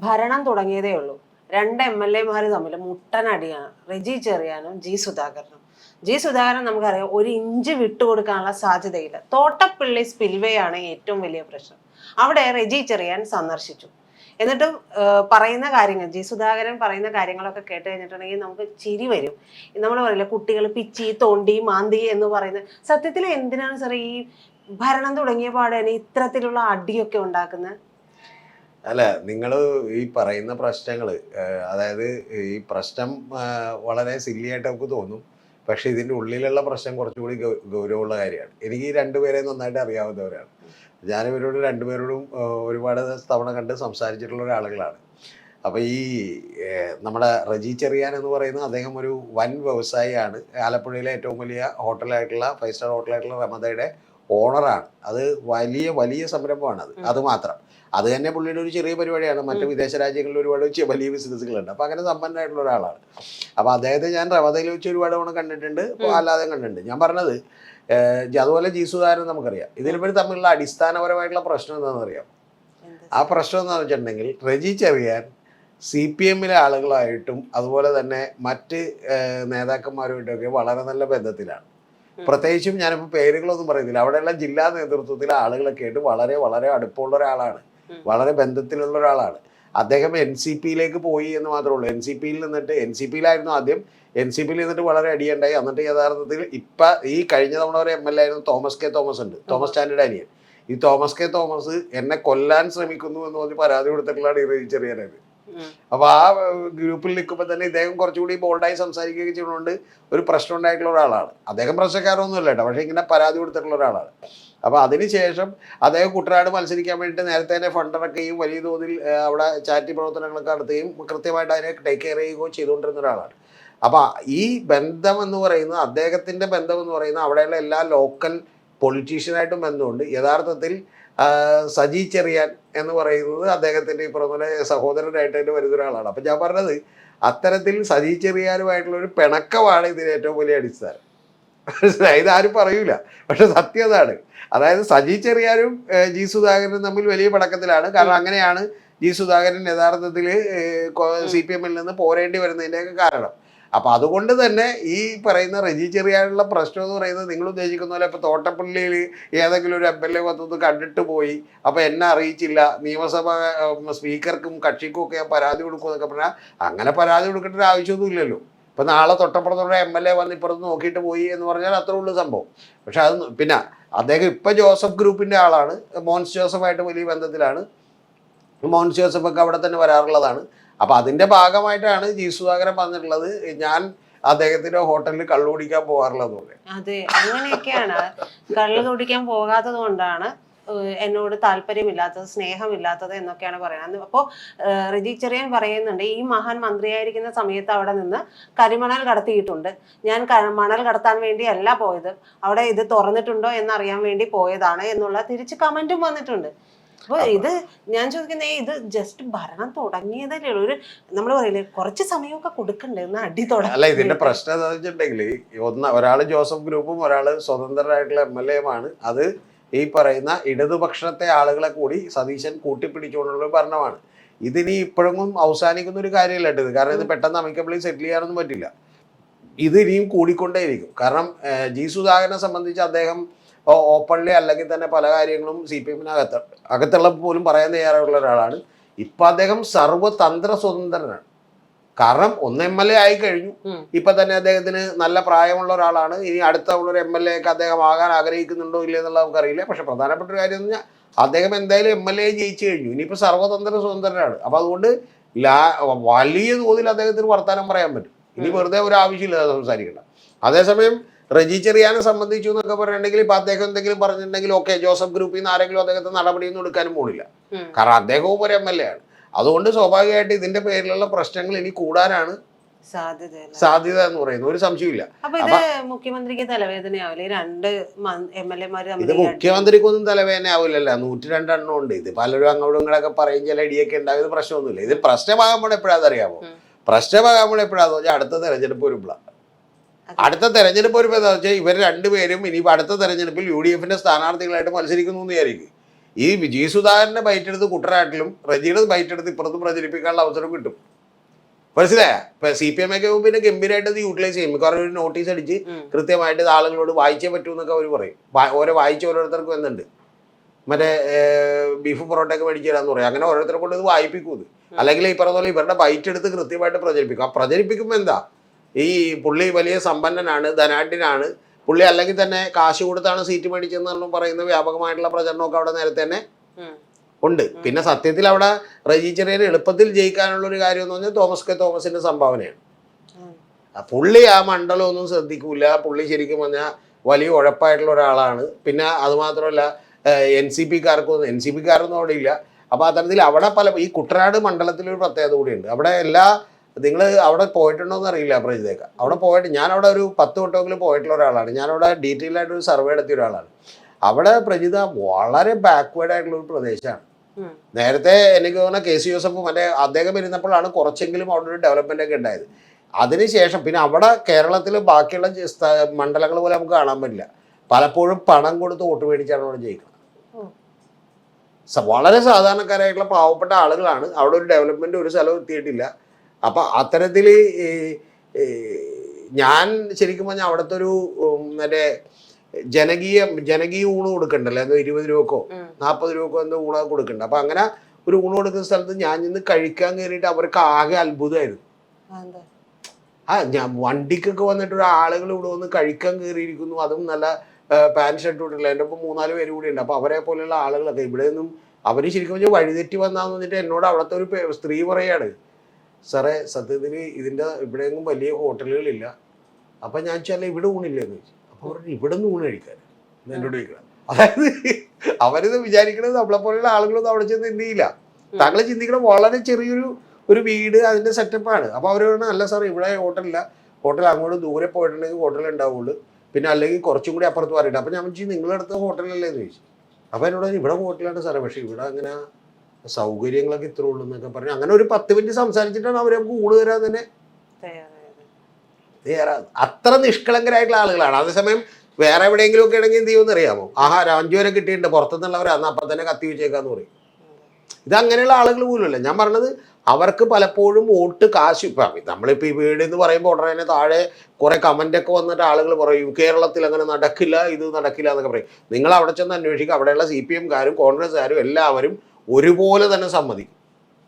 ഭരണം തുടങ്ങിയതേ ഉള്ളൂ. രണ്ട് MLA മാർ തമ്മിൽ മുട്ടനടിയാണ്. റെജി ചെറിയാനും ജി സുധാകരനും. ജി സുധാകരൻ നമുക്കറിയാം, ഒരു ഇഞ്ച് വിട്ടുകൊടുക്കാനുള്ള സാധ്യതയില്ല. തോട്ടപ്പള്ളി സ്പിൽവേ ആണ് ഏറ്റവും വലിയ പ്രശ്നം. അവിടെ റെജി ചെറിയാൻ സന്ദർശിച്ചു. എന്നിട്ട് പറയുന്ന കാര്യങ്ങൾ, ജി സുധാകരൻ പറയുന്ന കാര്യങ്ങളൊക്കെ കേട്ട് കഴിഞ്ഞിട്ടുണ്ടെങ്കിൽ നമുക്ക് ചിരി വരും. നമ്മൾ പറയില്ല, കുട്ടികൾ പിച്ചി തോണ്ടി മാന്തി എന്ന് പറയുന്നത്. സത്യത്തിൽ എന്തിനാണ് സാർ ഈ ഭരണം തുടങ്ങിയ പാടേനെ ഇത്തരത്തിലുള്ള അടിയൊക്കെ ഉണ്ടാക്കുന്നത്? അല്ല, നിങ്ങൾ ഈ പറയുന്ന പ്രശ്നങ്ങൾ, അതായത് ഈ പ്രശ്നം വളരെ സില്ലിയായിട്ട് നമുക്ക് തോന്നും. പക്ഷെ ഇതിൻ്റെ ഉള്ളിലുള്ള പ്രശ്നം കുറച്ചുകൂടി ഗൗരവമുള്ള കാര്യമാണ്. എനിക്ക് ഈ രണ്ടുപേരെ നന്നായിട്ട് അറിയാവുന്നവരാണ്. ഞാനിവരോട് രണ്ടുപേരോടും ഒരുപാട് തവണ കണ്ട് സംസാരിച്ചിട്ടുള്ള ഒരാളുകളാണ്. അപ്പോൾ ഈ നമ്മുടെ റെജി ചെറിയാൻ എന്ന് പറയുന്നത് അദ്ദേഹം ഒരു വൻ വ്യവസായിയാണ്. ആലപ്പുഴയിലെ ഏറ്റവും വലിയ ഹോട്ടലായിട്ടുള്ള 5 സ്റ്റാർ ഹോട്ടലായിട്ടുള്ള റമദയുടെ ഓണറാണ്. അത് വലിയ വലിയ സംരംഭമാണ്. അത് മാത്രം. അത് തന്നെ പുള്ളിയുടെ ഒരു ചെറിയ പരിപാടിയാണ്. മറ്റ് വിദേശ രാജ്യങ്ങളിൽ ഒരുപാട് വലിയ ബിസിനസ്സുകളുണ്ട്. അപ്പോൾ അങ്ങനെ സമ്പന്നമായിട്ടുള്ള ഒരാളാണ്. അപ്പോൾ അദ്ദേഹത്തെ ഞാൻ റമദയിൽ വെച്ച് ഒരുപാട് തവണ കണ്ടിട്ടുണ്ട്, അല്ലാതെ കണ്ടിട്ടുണ്ട്. ഞാൻ പറഞ്ഞത് അതുപോലെ ജി സുധാകരൻ നമുക്കറിയാം. ഇതിനിപ്പോൾ തമ്മിലുള്ള അടിസ്ഥാനപരമായിട്ടുള്ള പ്രശ്നം എന്താണെന്ന് അറിയാം. ആ പ്രശ്നം എന്താണെന്ന് വെച്ചിട്ടുണ്ടെങ്കിൽ റെജി ചെറിയാൻ CPM-ലെ ആളുകളായിട്ടും അതുപോലെ തന്നെ മറ്റ് നേതാക്കന്മാരുമായിട്ടൊക്കെ വളരെ നല്ല ബന്ധത്തിലാണ്. പ്രത്യേകിച്ചും ഞാനിപ്പോൾ പേരുകളൊന്നും പറയുന്നില്ല, അവിടെയുള്ള ജില്ലാ നേതൃത്വത്തിലെ ആളുകളൊക്കെ ആയിട്ട് വളരെ വളരെ അടുപ്പമുള്ള ഒരാളാണ്, വളരെ ബന്ധത്തിലുള്ള ഒരാളാണ്. അദ്ദേഹം NCP-യിലേക്ക് പോയി എന്ന് മാത്രമേ ഉള്ളൂ. NCP-യിൽ നിന്നിട്ട് NCP-യിലായിരുന്നു ആദ്യം. NCP-യിൽ നിന്നിട്ട് വളരെ അടിയുണ്ടായി. എന്നിട്ട് യഥാർത്ഥത്തിൽ ഇപ്പം ഈ കഴിഞ്ഞ തവണ ഒരു MLA ആയിരുന്നു തോമസ് കെ തോമസ് ഉണ്ട്, തോമസ് ചാണ്ടിയുടെ അനിയൻ. ഈ തോമസ് കെ തോമസ് എന്നെ കൊല്ലാൻ ശ്രമിക്കുന്നു എന്ന് പറഞ്ഞ് പരാതി കൊടുത്തിട്ടുള്ളതാണ് ഈ റെജി ചെറിയാനായത്. അപ്പൊ ആ ഗ്രൂപ്പിൽ നിൽക്കുമ്പോൾ തന്നെ ഇദ്ദേഹം കുറച്ചുകൂടി ബോൾഡായി സംസാരിക്കുകയൊക്കെ ചെയ്യുന്നതുകൊണ്ട് ഒരു പ്രശ്നം ഉണ്ടായിട്ടുള്ള ഒരാളാണ്. അദ്ദേഹം പ്രശ്നക്കാരൊന്നുമല്ല കേട്ടോ, പക്ഷെ ഇങ്ങനെ പരാതി കൊടുത്തിട്ടുള്ള ഒരാളാണ്. അപ്പോൾ അതിനുശേഷം അദ്ദേഹം കുട്ടനാട് മത്സരിക്കാൻ വേണ്ടിയിട്ട് നേരത്തെ തന്നെ ഫണ്ട് ഇറക്കുകയും വലിയ തോതിൽ അവിടെ ചാരിറ്റി പ്രവർത്തനങ്ങളൊക്കെ നടത്തുകയും കൃത്യമായിട്ട് അതിനെ ടേക്ക് കെയർ ചെയ്യുകയും ചെയ്തുകൊണ്ടിരുന്ന ഒരാളാണ്. അപ്പോൾ ഈ ബന്ധം എന്ന് പറയുന്നത്, അദ്ദേഹത്തിൻ്റെ ബന്ധം എന്ന് പറയുന്നത് അവിടെയുള്ള എല്ലാ ലോക്കൽ പൊളിറ്റീഷ്യനായിട്ടും ബന്ധമുണ്ട്. യഥാർത്ഥത്തിൽ സജി ചെറിയാൻ എന്ന് പറയുന്നത് അദ്ദേഹത്തിൻ്റെ ഈ പറഞ്ഞ സഹോദരനായിട്ട് തന്നെ വരുന്ന ഒരാളാണ്. അപ്പം ഞാൻ പറഞ്ഞത് അത്തരത്തിൽ സജി ചെറിയാനുമായിട്ടുള്ള ഒരു പിണക്കമാണ് ഇതിന് ഏറ്റവും വലിയ അടിസ്ഥാനം. ഇതാരും പറയൂല, പക്ഷെ സത്യം അതാണ്. അതായത് സജി ചെറിയാനും ജി സുധാകരനും തമ്മിൽ വലിയ പിണക്കത്തിലാണ്. കാരണം അങ്ങനെയാണ് ജി സുധാകരൻ യഥാർത്ഥത്തിൽ CPM-ൽ നിന്ന് പോരേണ്ടി വരുന്നതിൻ്റെയൊക്കെ കാരണം. അപ്പം അതുകൊണ്ട് തന്നെ ഈ പറയുന്ന റെജി ചെറിയാനുള്ള പ്രശ്നം എന്ന് പറയുന്നത് നിങ്ങൾ ഉദ്ദേശിക്കുന്ന പോലെ ഇപ്പോൾ തോട്ടപ്പള്ളിയിൽ ഏതെങ്കിലും ഒരു MLA വന്നത് കണ്ടിട്ട് പോയി, അപ്പോൾ എന്നെ അറിയിച്ചില്ല, നിയമസഭ സ്പീക്കർക്കും കക്ഷിക്കും ഒക്കെ ഞാൻ പരാതി കൊടുക്കുമെന്നൊക്കെ പറഞ്ഞാൽ അങ്ങനെ പരാതി കൊടുക്കേണ്ട ഒരു ആവശ്യമൊന്നുമില്ലല്ലോ. ഇപ്പം നാളെ തൊട്ടപ്പുറത്തുള്ള MLA വന്ന് ഇപ്പുറത്ത് നോക്കിയിട്ട് പോയി എന്ന് പറഞ്ഞാൽ അത്രേ ഉള്ളൂ സംഭവം. പക്ഷെ അത് പിന്നെ അദ്ദേഹം ഇപ്പം ജോസഫ് ഗ്രൂപ്പിൻ്റെ ആളാണ്, മോൻസ് ജോസഫായിട്ട് വലിയ ബന്ധത്തിലാണ്. മോൻസ് ജോസഫൊക്കെ അവിടെ തന്നെ വരാറുള്ളതാണ്. അപ്പം അതിൻ്റെ ഭാഗമായിട്ടാണ് ജി സുധാകരൻ പറഞ്ഞിട്ടുള്ളത്, ഞാൻ അദ്ദേഹത്തിന്റെ ഹോട്ടലിൽ കള്ളു കുടിക്കാൻ പോകാറുള്ളത് പോലെ. അതെ, അങ്ങനെയൊക്കെയാണ്. കള്ളു കുടിക്കാൻ പോകാത്തത് കൊണ്ടാണ് എന്നോട് താല്പര്യമില്ലാത്തത്, സ്നേഹമില്ലാത്തത് എന്നൊക്കെയാണ് പറയുന്നത്. അപ്പോൾ റെജി ചെറിയാൻ പറയുന്നുണ്ട്, ഈ മഹാൻ മന്ത്രിയായിരിക്കുന്ന സമയത്ത് അവിടെ നിന്ന് കരിമണൽ കടത്തിയിട്ടുണ്ട്. ഞാൻ മണൽ കടത്താൻ വേണ്ടിയല്ല പോയത്, അവിടെ ഇത് തുറന്നിട്ടുണ്ടോ എന്നറിയാൻ വേണ്ടി പോയതാണ് എന്നുള്ള തിരിച്ച് കമന്റും വന്നിട്ടുണ്ട്. അപ്പോൾ ഇത് ഞാൻ ചോദിക്കുന്നത്, ഇത് ജസ്റ്റ് ഭരണം തുടങ്ങിയതല്ലേ ഉള്ളൂ. ഒരു നമ്മൾ പറയില്ലേ, കുറച്ച് സമയമൊക്കെ കൊടുക്കണ്ടേ ഒന്ന് അടി തുടങ്ങി. അല്ല, ഇതിന്റെ പ്രശ്നം എന്താ വെച്ചിട്ടുണ്ടെങ്കിൽ ഒരാള് ജോസഫ് ഗ്രൂപ്പും ഒരാള് സ്വതന്ത്രരായിട്ടുള്ള MLA-യുമാണ്. അത് ഈ പറയുന്ന ഇടതുപക്ഷത്തെ ആളുകളെ കൂടി സതീശൻ കൂട്ടിപ്പിടിച്ചുകൊണ്ടുള്ള ഭരണമാണ്. ഇതിനി ഇപ്പോഴൊന്നും അവസാനിക്കുന്ന ഒരു കാര്യമല്ല ഇത്. കാരണം ഇത് പെട്ടെന്ന് അമിക്കബിളി സെറ്റിൽ ചെയ്യാനൊന്നും പറ്റില്ല. ഇത് ഇനിയും കൂടിക്കൊണ്ടേയിരിക്കും. കാരണം ജി സുധാകരനെ സംബന്ധിച്ച് അദ്ദേഹം ഓപ്പൺലി അല്ലെങ്കിൽ തന്നെ പല കാര്യങ്ങളും CPM-ന് അകത്തുള്ള പോലും പറയാൻ തയ്യാറുള്ള ഒരാളാണ്. ഇപ്പം അദ്ദേഹം സർവ്വതന്ത്ര സ്വതന്ത്രനാണ്. കാരണം ഒന്ന് MLA ആയി കഴിഞ്ഞു. ഇപ്പം തന്നെ അദ്ദേഹത്തിന് നല്ല പ്രായമുള്ള ഒരാളാണ്. ഇനി അടുത്ത ഉള്ളൊരു MLA ഒക്കെ അദ്ദേഹം ആകാൻ ആഗ്രഹിക്കുന്നുണ്ടോ ഇല്ല എന്നുള്ളത് നമുക്കറിയില്ല. പക്ഷെ പ്രധാനപ്പെട്ട ഒരു കാര്യം എന്ന് പറഞ്ഞാൽ അദ്ദേഹം എന്തായാലും MLA ജയിച്ചു കഴിഞ്ഞു. ഇനിയിപ്പോൾ സർവ്വതന്ത്ര സ്വതന്ത്രനാണ്. അപ്പം അതുകൊണ്ട് വലിയ തോതിൽ അദ്ദേഹത്തിന് വർത്തമാനം പറയാൻ പറ്റും. ഇനി വെറുതെ ഒരു ആവശ്യമില്ല സംസാരിക്കണം. അതേസമയം റെജി ചെറിയാനെ സംബന്ധിച്ചു എന്നൊക്കെ പറഞ്ഞിട്ടുണ്ടെങ്കിൽ ഇപ്പം അദ്ദേഹം എന്തെങ്കിലും പറഞ്ഞിട്ടുണ്ടെങ്കിൽ ഓക്കെ, ജോസഫ് ഗ്രൂപ്പിൽ നിന്ന് ആരെങ്കിലും അദ്ദേഹത്തെ നടപടിയൊന്നും എടുക്കാനും പോണില്ല. കാരണം അദ്ദേഹവും ഒരു MLA ആണ്. അതുകൊണ്ട് സ്വാഭാവികമായിട്ട് ഇതിന്റെ പേരിലുള്ള പ്രശ്നങ്ങൾ ഇനി കൂടാനാണ് സാധ്യത എന്ന് പറയുന്നത്, ഒരു സംശയമില്ല. മുഖ്യമന്ത്രിക്ക് തലവേദനയാവില്ലേ രണ്ട് MLA-മാര്? ഇത് മുഖ്യമന്ത്രിക്കൊന്നും തലവേദന ആവില്ലല്ലോ, 102 എണ്ണം ഉണ്ട്. ഇത് പലരും അങ്ങോട്ടും ഇങ്ങോട്ടൊക്കെ പറയും, ചില ഇടിയൊക്കെ ഉണ്ടാകുന്നത് പ്രശ്നമൊന്നുമില്ല. ഇത് പ്രശ്നമാകുമ്പോൾ എപ്പോഴാണെന്നറിയാമോ? പ്രശ്നമാകുമ്പോൾ എപ്പോഴാന്ന് പറഞ്ഞാൽ അടുത്ത തെരഞ്ഞെടുപ്പ് വരുമ്പോഴാണ്. അടുത്ത തെരഞ്ഞെടുപ്പ് വരുമ്പോൾ എന്താ വെച്ചാൽ ഇവർ രണ്ടുപേരും ഇനിയിപ്പോൾ അടുത്ത തെരഞ്ഞെടുപ്പിൽ UDF-ന്റെ സ്ഥാനാർത്ഥികളായിട്ട് മത്സരിക്കുന്നു എന്ന് വിചാരിക്കും. ഈ ജി സുധാകരന്റെ ബൈറ്റ് എടുത്ത് കുട്ടനാട്ടിലും റജിയുടെ ബൈറ്റ് എടുത്ത് ഇപ്പുറത്തും പ്രചരിപ്പിക്കാനുള്ള അവസരം കിട്ടും. മനസ്സിലായ? ഇപ്പൊ CPM ഒക്കെ പിന്നെ ഗംഭീരമായിട്ട് അത് യൂട്ടിലൈസ് ചെയ്യും. മിക്കവാറും ഒരു നോട്ടീസ് അടിച്ച് കൃത്യമായിട്ട് ആളുകളോട് വായിച്ചേ പറ്റൂ എന്നൊക്കെ അവർ പറയും. ഓരോ വായിച്ച ഓരോരുത്തർക്ക് വന്നിട്ടുണ്ട്, മറ്റേ ബീഫ് പൊറോട്ടയൊക്കെ മേടിച്ചു തരാന്ന് പറയും. അങ്ങനെ ഓരോരുത്തരെ കൊണ്ട് ഇത് വായിപ്പിക്കും. ഇത് അല്ലെങ്കിൽ ഈ പറഞ്ഞ പോലെ ഇവരുടെ ബൈറ്റ് എടുത്ത് കൃത്യമായിട്ട് പ്രചരിപ്പിക്കും. ആ പ്രചരിപ്പിക്കുമ്പോൾ എന്താ, ഈ പുള്ളി വലിയ സമ്പന്നനാണ്, ധനാഢ്യനാണ് പുള്ളി, അല്ലെങ്കിൽ തന്നെ കാശ് കൊടുത്താണ് സീറ്റ് മേടിച്ചെന്നും പറയുന്ന വ്യാപകമായിട്ടുള്ള പ്രചരണമൊക്കെ അവിടെ നേരത്തെ തന്നെ ഉണ്ട്. പിന്നെ സത്യത്തിൽ അവിടെ റജി ചെറിയന് എളുപ്പത്തിൽ ജയിക്കാനുള്ള ഒരു കാര്യം എന്ന് പറഞ്ഞാൽ തോമസിന്റെ സംഭാവനയാണ്. പുള്ളി ആ മണ്ഡലം ഒന്നും ശ്രദ്ധിക്കൂല. പുള്ളി ശരിക്കും പറഞ്ഞാൽ വലിയ ഉഴപ്പായിട്ടുള്ള ഒരാളാണ്. പിന്നെ അതുമാത്രമല്ല NCP-കാരൊന്നും അവിടെ ഇല്ല. അപ്പോൾ അത്തരത്തിൽ അവിടെ ഈ കുട്ടനാട് മണ്ഡലത്തിലൊരു പ്രത്യേകത കൂടിയുണ്ട്. അവിടെ നിങ്ങൾ അവിടെ പോയിട്ടുണ്ടോ എന്ന് അറിയില്ല പ്രജിതേക്ക. അവിടെ പോയിട്ട് ഞാനവിടെ ഒരു 10 വട്ടമെങ്കിലും പോയിട്ടുള്ള ഒരാളാണ്. ഞാനവിടെ ഡീറ്റെയിൽ ആയിട്ട് ഒരു സർവേ നടത്തിയ ഒരാളാണ്. അവിടെ പ്രജിത വളരെ ബാക്ക്വേർഡ് ആയിട്ടുള്ള ഒരു പ്രദേശമാണ്. നേരത്തെ എനിക്ക് തോന്നുന്ന KC ജോസഫ് അദ്ദേഹം ഇരുന്നപ്പോഴാണ് കുറച്ചെങ്കിലും അവിടെ ഒരു ഡെവലപ്മെന്റ് ഒക്കെ ഉണ്ടായത്. അതിനുശേഷം പിന്നെ അവിടെ കേരളത്തിൽ ബാക്കിയുള്ള മണ്ഡലങ്ങൾ പോലെ നമുക്ക് കാണാൻ പറ്റില്ല. പലപ്പോഴും പണം കൊടുത്ത് വോട്ട് മേടിച്ചാണ് അവിടെ ജയിക്കുന്നത്. വളരെ സാധാരണക്കാരായിട്ടുള്ള പാവപ്പെട്ട ആളുകളാണ്. അവിടെ ഒരു ഡെവലപ്മെന്റ് ഒരു സ്ഥലവും എത്തിയിട്ടില്ല. അപ്പൊ അത്തരത്തിൽ ഞാൻ ശരിക്കും പറഞ്ഞാൽ അവിടുത്തെ ഒരു മറ്റേ ജനകീയ ഊണ് കൊടുക്കണ്ടല്ലോ, എന്തോ 20 രൂപക്കോ 40 രൂപക്കോ എന്തോ ഊണ കൊടുക്കണ്ട. അപ്പൊ അങ്ങനെ ഒരു ഊണ് കൊടുക്കുന്ന സ്ഥലത്ത് ഞാൻ ഇന്ന് കഴിക്കാൻ കയറിയിട്ട് അവർക്ക് ആകെ അത്ഭുതമായിരുന്നു. ഞാൻ വണ്ടിക്കൊക്കെ വന്നിട്ട് ഒരു ആളുകൾ ഇവിടെ വന്ന് കഴിക്കാൻ കയറിയിരിക്കുന്നു, അതും നല്ല പാൻറ് ഷർട്ട് ഇട്ടില്ല. എൻ്റെ ഒപ്പം 3-4 പേര് കൂടി ഉണ്ട്. അപ്പൊ അവരെ പോലെയുള്ള ആളുകളൊക്കെ ഇവിടെ നിന്നും അവര് ശരിക്കും പറഞ്ഞാൽ വഴിതെറ്റി വന്നാന്ന് പറഞ്ഞിട്ട് എന്നോട് അവിടുത്തെ ഒരു സ്ത്രീ പറയാണ്, സാറേ സത്യത്തിൽ ഇവിടെയൊന്നും വലിയ ഹോട്ടലുകളില്ല. അപ്പൊ ഞാൻ വെച്ചാൽ ഇവിടെ ഊണില്ലെന്ന് ചോദിച്ചു. അപ്പൊ പറഞ്ഞു ഇവിടെ നിന്ന് ഊണ് കഴിക്കാൻ എന്നോട് ചോദിക്കണം. അതായത് അവരിത് വിചാരിക്കുന്നത് നമ്മളെ പോലെയുള്ള ആളുകളൊന്നും അവിടെ ചെന്ന് എന്ത് ചെയ്യില്ല. താങ്കൾ ചിന്തിക്കണം വളരെ ചെറിയൊരു വീട്, അതിന്റെ സെറ്റപ്പാണ്. അപ്പൊ അവർ പറഞ്ഞു അല്ല സാർ ഇവിടെ ഹോട്ടൽ അങ്ങോട്ട് ദൂരെ പോയിട്ടുണ്ടെങ്കിൽ ഹോട്ടൽ ഉണ്ടാവുള്ളൂ, പിന്നെ അല്ലെങ്കിൽ കുറച്ചും കൂടി അപ്പുറത്ത് പറയട്ടെ. അപ്പൊ ഞാൻ വെച്ചാൽ നിങ്ങളടുത്ത് ഹോട്ടലല്ലേ എന്ന് ചോദിച്ചു. അപ്പൊ എന്നോട് ഇവിടെ ഹോട്ടലാണ് സാറേ, പക്ഷെ ഇവിടെ അങ്ങനെ സൗകര്യങ്ങളൊക്കെ ഇത്ര ഉള്ളൂ എന്നൊക്കെ പറഞ്ഞു. അങ്ങനെ ഒരു 10 മിനിറ്റ് സംസാരിച്ചിട്ടാണ് അവർ നമുക്ക് ഊണ് തരാൻ തന്നെ തയ്യാറാകുന്നത്. അത്ര നിഷ്കളങ്കരായിട്ടുള്ള ആളുകളാണ്. അതേസമയം വേറെ എവിടെയെങ്കിലും ഒക്കെ ആണെങ്കിൽ എന്ത് ചെയ്യുമെന്ന് അറിയാമോ, 5 വരെ കിട്ടിയിട്ടുണ്ട് പുറത്തുനിന്നുള്ളവരാന്ന് അപ്പം തന്നെ കത്തി വെച്ചേക്കാന്ന് പറയും. ഇത് അങ്ങനെയുള്ള ആളുകൾ പോലുമല്ല. ഞാൻ പറഞ്ഞത് അവർക്ക് പലപ്പോഴും വോട്ട് കാശ്, ഇപ്പം നമ്മളിപ്പോൾ ഈ വീട് എന്ന് പറയുമ്പോൾ ഉടനെ തന്നെ താഴെ കുറെ കമൻ്റൊക്കെ വന്നിട്ട് ആളുകൾ പറയും കേരളത്തിൽ അങ്ങനെ നടക്കില്ല, ഇത് നടക്കില്ല എന്നൊക്കെ പറയും. നിങ്ങൾ അവിടെ ചെന്ന് അന്വേഷിക്കുക, അവിടെയുള്ള CPM-കാരും കോൺഗ്രസ്സുകാരും എല്ലാവരും ഒരുപോലെ തന്നെ സമ്മതിക്കും.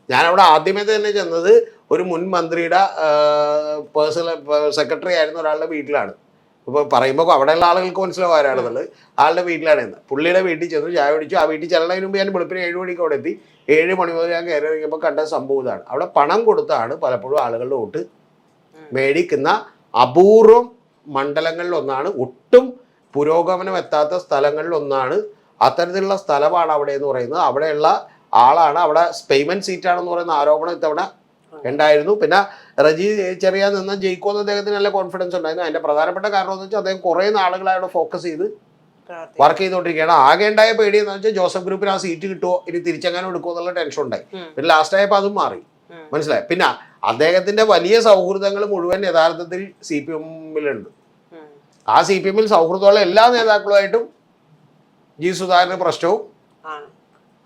ഞാനവിടെ ആദ്യമേ തന്നെ ചെന്നത് ഒരു മുൻ മന്ത്രിയുടെ പേഴ്സണൽ സെക്രട്ടറി ആയിരുന്ന ഒരാളുടെ വീട്ടിലാണ്. ഇപ്പോൾ പറയുമ്പോൾ അവിടെയുള്ള ആളുകൾക്ക് മനസ്സിലാവും ആരാണെന്നുള്ളത്. ആളുടെ വീട്ടിലാണ് എന്ന്. പുള്ളിയുടെ വീട്ടിൽ ചെന്ന് ചായ പിടിച്ചു. ആ വീട്ടിൽ ചെല്ലണതിന് മുമ്പ് ഞാൻ വെളുപ്പിന് 7 മണിക്ക് അവിടെ എത്തി. 7 മണി മുതൽ ഞാൻ കയറി ഇറങ്ങിയപ്പോൾ കണ്ട സംഭവം ഇതാണ്. അവിടെ പണം കൊടുത്താണ് പലപ്പോഴും ആളുകളുടെ വോട്ട് മേടിക്കുന്ന അപൂർവം മണ്ഡലങ്ങളിലൊന്നാണ്, ഒട്ടും പുരോഗമനം എത്താത്ത സ്ഥലങ്ങളിലൊന്നാണ്. അത്തരത്തിലുള്ള സ്ഥലമാണ് അവിടെ എന്ന് പറയുന്നത്. അവിടെയുള്ള ആളാണ്, അവിടെ പേയ്മെന്റ് സീറ്റാണെന്ന് പറയുന്ന ആരോപണം ഇത്തവണ ഉണ്ടായിരുന്നു. പിന്നെ റജി ചെറിയ നിന്ന് ജയിക്കുമെന്ന് അദ്ദേഹത്തിന് നല്ല കോൺഫിഡൻസ് ഉണ്ടായിരുന്നു. അതിന്റെ പ്രധാനപ്പെട്ട കാരണം എന്ന് വെച്ചാൽ അദ്ദേഹം കുറെ നാളുകളായിട്ട് ഫോക്കസ് ചെയ്ത് വർക്ക് ചെയ്തുകൊണ്ടിരിക്കുകയാണ്. ആകെ ഉണ്ടായ പേടി എന്ന് വെച്ചാൽ ജോസഫ് ഗ്രൂപ്പിന് ആ സീറ്റ് കിട്ടുമോ, ഇനി തിരിച്ചെങ്ങാനും എടുക്കുമോ എന്നുള്ള ടെൻഷൻ ഉണ്ടായി. പിന്നെ ലാസ്റ്റ് ആയപ്പോൾ അതും മാറി. മനസ്സിലായി. പിന്നെ അദ്ദേഹത്തിന്റെ വലിയ സൗഹൃദങ്ങൾ മുഴുവൻ യഥാർത്ഥത്തിൽ CPM-ലുണ്ട്. ആ CPM-ൽ സൗഹൃദമുള്ള എല്ലാ നേതാക്കളുമായിട്ടും ജി സുധാകരന് പ്രശ്നവും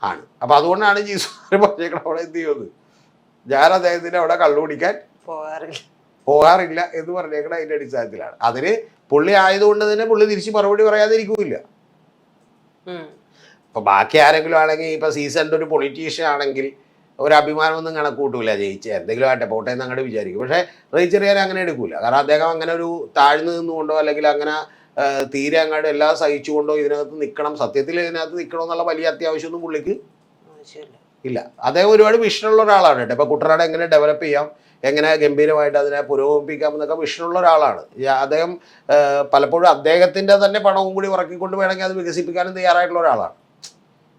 ആണ്. അപ്പൊ അതുകൊണ്ടാണ് ജി സുധാകരൻ പറഞ്ഞേക്കണം അവിടെ എന്ത് ചെയ്യുന്നത്, ഞാൻ അദ്ദേഹത്തിന് അവിടെ കള്ളു കുടിക്കാൻ പോകാറില്ല എന്ന് പറഞ്ഞേക്കണം. അതിന്റെ അടിസ്ഥാനത്തിലാണ്. അതിന് പുള്ളി ആയതുകൊണ്ട് തന്നെ പുള്ളി തിരിച്ച് മറുപടി പറയാതിരിക്കില്ല. ഇപ്പൊ ബാക്കി ആരെങ്കിലും ആണെങ്കിൽ ഇപ്പൊ സീസണിന്റെ ഒരു പൊളിറ്റീഷ്യൻ ആണെങ്കിൽ ഒരു അഭിമാനമൊന്നും കണക്കൂട്ടൂല, ജയിച്ച എന്തെങ്കിലും ആട്ടെ പോട്ടെ എന്ന് അങ്ങോട്ട് വിചാരിക്കും. പക്ഷെ റീച്ചറിയാൻ അങ്ങനെ എടുക്കൂല. കാരണം അദ്ദേഹം അങ്ങനെ ഒരു താഴ്ന്നു നിന്നുകൊണ്ടോ അല്ലെങ്കിൽ അങ്ങനെ തീരെ അങ്ങോട്ട് എല്ലാം സഹിച്ചുകൊണ്ടോ ഇതിനകത്ത് നിൽക്കണം, സത്യത്തിൽ ഇതിനകത്ത് നിൽക്കണോ എന്നുള്ള വലിയ അത്യാവശ്യമൊന്നും പുള്ളിക്ക് ഇല്ല. അദ്ദേഹം ഒരുപാട് വിഷനുള്ള ഒരാളാണ് കേട്ടോ. ഇപ്പൊ കുട്ടനാട് എങ്ങനെ ഡെവലപ്പ് ചെയ്യാം, എങ്ങനെ ഗംഭീരമായിട്ട് അതിനെ പുരോഗമിപ്പിക്കാം എന്നൊക്കെ വിഷനുള്ള ഒരാളാണ് അദ്ദേഹം. പലപ്പോഴും അദ്ദേഹത്തിന്റെ തന്നെ പണവും കൂടി ഉറക്കിക്കൊണ്ട് വേണമെങ്കിൽ അത് വികസിപ്പിക്കാനും തയ്യാറായിട്ടുള്ള ഒരാളാണ്.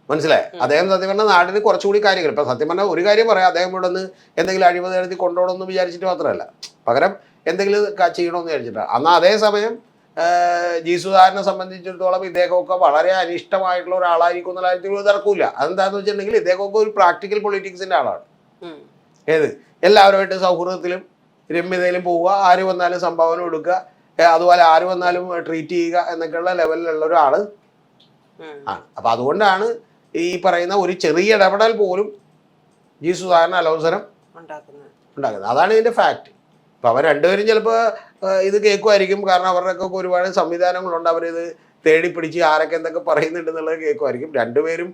മനസ്സിലായി. അദ്ദേഹം സത്യം പറഞ്ഞാൽ നാടിന് കുറച്ചുകൂടി കാര്യങ്ങൾ, ഇപ്പൊ സത്യം പറഞ്ഞാൽ ഒരു കാര്യം പറയാം, അദ്ദേഹം ഇവിടെ നിന്ന് എന്തെങ്കിലും അഴിമതി നടത്തി കൊണ്ടുപോകണമെന്ന് വിചാരിച്ചിട്ട് മാത്രമല്ല, പകരം എന്തെങ്കിലും ചെയ്യണമെന്ന് വിചാരിച്ചിട്ടാണ്. എന്നാൽ അതേസമയം ജി സുധാകരനെ സംബന്ധിച്ചിടത്തോളം ഇദ്ദേഹമൊക്കെ വളരെ അനിഷ്ടമായിട്ടുള്ള ഒരാളായിരിക്കും എന്നുള്ള കാര്യത്തിൽ തർക്കമില്ല. അതെന്താണെന്ന് വെച്ചിട്ടുണ്ടെങ്കിൽ ഇദ്ദേഹമൊക്കെ ഒരു പ്രാക്ടിക്കൽ പൊളിറ്റിക്സിന്റെ ആളാണ്. എല്ലാവരുമായിട്ട് സൗഹൃദത്തിലും രമ്യതയിലും പോവുക, ആര് വന്നാലും സംഭാവന കൊടുക്കുക, അതുപോലെ ആര് വന്നാലും ട്രീറ്റ് ചെയ്യുക എന്നൊക്കെയുള്ള ലെവലിലുള്ള ഒരാള് ആണ്. അപ്പൊ അതുകൊണ്ടാണ് ഈ പറയുന്ന ഒരു ചെറിയ ഇടപെടൽ പോലും ജി സുധാകരൻ അലോസരം ഉണ്ടാക്കുന്നത്. അതാണ് ഇതിൻ്റെ ഫാക്റ്റ്. അപ്പോൾ അവർ രണ്ടുപേരും ചിലപ്പോൾ ഇത് കേൾക്കുമായിരിക്കും, കാരണം അവരുടെയൊക്കെ ഒരുപാട് സംവിധാനങ്ങളുണ്ട്, അവരിത് തേടി പിടിച്ച് ആരൊക്കെ എന്തൊക്കെ പറയുന്നുണ്ടെന്നുള്ളത് കേൾക്കുമായിരിക്കും. രണ്ടുപേരും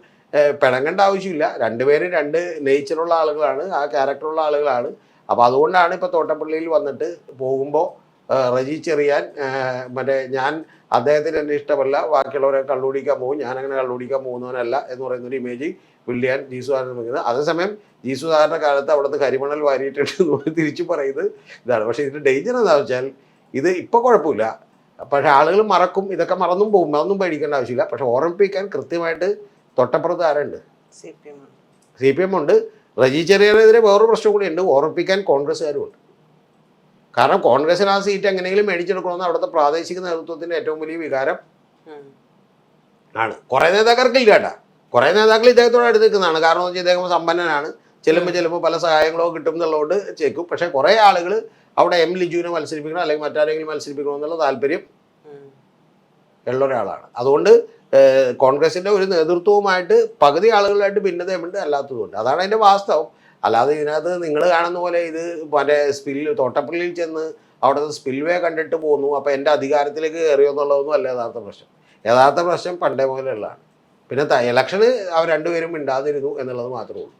പിണങ്ങേണ്ട ആവശ്യമില്ല, രണ്ടുപേരും രണ്ട് നേച്ചറുള്ള ആളുകളാണ്, ആ ക്യാരക്ടറുള്ള ആളുകളാണ്. അപ്പോൾ അതുകൊണ്ടാണ് ഇപ്പോൾ തോട്ടപ്പള്ളിയിൽ വന്നിട്ട് പോകുമ്പോൾ റജി ചെറിയാൻ മറ്റേ ഞാൻ അദ്ദേഹത്തിന് എന്നെ ഇഷ്ടമല്ല, ബാക്കിയുള്ളവരെ കള്ളുപിടിക്കാൻ പോകും, ഞാനങ്ങനെ കള്ളുപിടിക്കാൻ പോകുന്നവനല്ല എന്ന് പറയുന്നൊരു ഇമേജ് ബിൽഡ് ചെയ്യാൻ ജി സുധാകരൻ നിൽക്കുന്നത്. അതേസമയം ജി സുധാകരൻ്റെ കാലത്ത് അവിടുത്തെ കരിമണൽ വാരിയിട്ടുണ്ട് തിരിച്ചു പറയുന്നത് ഇതാണ്. പക്ഷേ ഇതിൻ്റെ ഡേഞ്ചർ എന്താണെന്ന് വെച്ചാൽ ഇത് ഇപ്പോൾ കുഴപ്പമില്ല, പക്ഷേ ആളുകൾ മറക്കും, ഇതൊക്കെ മറന്നും പോകും, അതൊന്നും പേടിക്കേണ്ട ആവശ്യമില്ല. പക്ഷെ ഓർമ്മിപ്പിക്കാൻ കൃത്യമായിട്ട് തൊട്ടപ്പുറത്ത് ആരുണ്ട്? സി പി എം ഉണ്ട്. റജി ചെറിയാനെതിരെ വേറൊരു പ്രശ്നം കൂടിയുണ്ട്, ഓർമ്മിപ്പിക്കാൻ കോൺഗ്രസ്സുകാരുമുണ്ട്. കാരണം കോൺഗ്രസിന് ആ സീറ്റ് എങ്ങനെയെങ്കിലും മേടിച്ചെടുക്കണമെന്ന് അവിടുത്തെ പ്രാദേശിക നേതൃത്വത്തിൻ്റെ ഏറ്റവും വലിയ വികാരം ആണ്. കുറേ നേതാക്കൾക്കില്ല കേട്ടാ, കുറേ നേതാക്കൾ ഇദ്ദേഹത്തോട് അടുത്ത് നിൽക്കുന്നതാണ്. കാരണം എന്ന് വെച്ചാൽ ഇദ്ദേഹം സമ്പന്നനാണ്, ചെല്ലുമ്പോൾ പല സഹായങ്ങളോ കിട്ടും എന്നുള്ളതുകൊണ്ട് ചേക്കും. പക്ഷേ കുറേ ആളുകൾ അവിടെ എം ലിജുവിനെ മത്സരിപ്പിക്കണം അല്ലെങ്കിൽ മറ്റാരെങ്കിലും മത്സരിപ്പിക്കണം എന്നുള്ള താല്പര്യം ഉള്ള ഒരാളാണ്. അതുകൊണ്ട് കോൺഗ്രസിൻ്റെ ഒരു നേതൃത്വവുമായിട്ട് പകുതി ആളുകളായിട്ട് ഭിന്നതയുണ്ട്, അല്ലാത്തതുകൊണ്ട്. അതാണ് അതിൻ്റെ വാസ്തവം. അല്ലാതെ ഇതിനകത്ത് നിങ്ങൾ കാണുന്ന പോലെ ഇത് മറ്റേ തോട്ടപ്പള്ളിയിൽ ചെന്ന് അവിടുത്തെ സ്പിൽവേ കണ്ടിട്ട് പോന്നു, അപ്പോൾ എൻ്റെ അധികാരത്തിലേക്ക് കയറിയോ എന്നുള്ളതൊന്നും അല്ല യഥാർത്ഥ പ്രശ്നം. യഥാർത്ഥ പ്രശ്നം പണ്ടേ മുതലുള്ളതാണ്. പിന്നെ ഇലക്ഷന് അവർ രണ്ടുപേരും മിണ്ടാതിരുന്നു എന്നുള്ളത് മാത്രമേ ഉള്ളൂ.